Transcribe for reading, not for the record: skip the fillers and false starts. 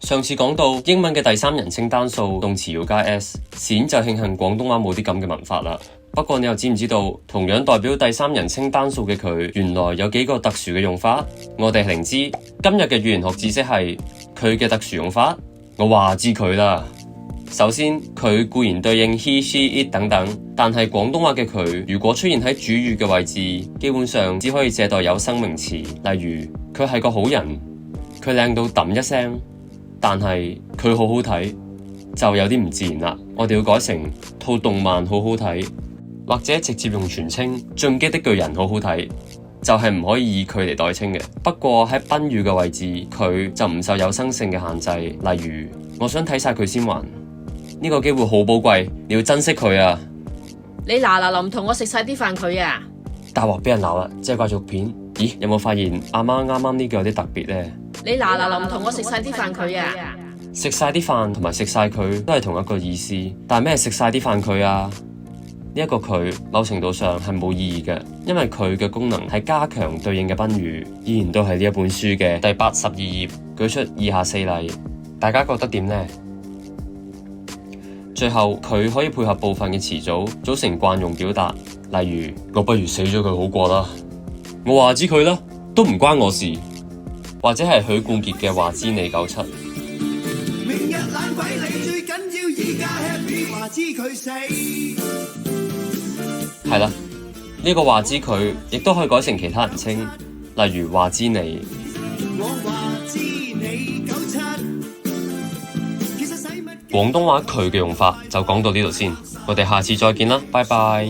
上次講到英文嘅第三人稱單數動詞要加 s， 閃就慶幸廣東話冇啲咁嘅文法啦。不過你又知唔知道，同樣代表第三人稱單數嘅佢，原來有幾個特殊嘅用法？我哋係靈知，今日嘅語言學知識係佢嘅特殊用法。我話知佢啦。首先，佢固然對應 he、she、it 等等，但係廣東話嘅佢，如果出現喺主語嘅位置，基本上只可以借代有生名詞，例如佢係個好人，佢靚到揼一聲。但係佢好好睇就有啲唔自然啦，我哋要改成套動漫好好睇，或者直接用全稱進擊的巨人好好睇，就係唔可以以佢嚟代稱嘅。不過喺賓語嘅位置，佢就唔受有生性嘅限制，例如我想睇晒佢先還，呢個機會好寶貴，你要珍惜佢啊！你嗱嗱臨同我食晒啲飯佢啊！大鑊俾人鬧啦，即係掛住片。咦，有冇發現阿媽啱啱呢句有啲特別呢？你嗱嗱臨同我食晒啲飯佢啊！食晒啲飯同埋食晒佢都係同一個意思，但係咩食晒啲飯佢啊？呢一個佢某程度上係冇意義嘅，因為佢嘅功能係加強對應嘅賓語，依然都係呢一本書嘅第82頁舉出以下4例，大家覺得點呢？最後佢可以配合部分嘅詞組組成慣用表達，例如我不如死咗佢好過啦，我話知佢啦，都唔關我事，或者係許冠傑嘅話知你97。明日懶鬼你最緊要依家 happy 話知佢死。係啦，呢個話知佢亦都可以改成其他人稱，例如話知你。我話知你97。其實使乜廣東話佢嘅用法就講到呢度先，我哋下次再見啦，拜拜。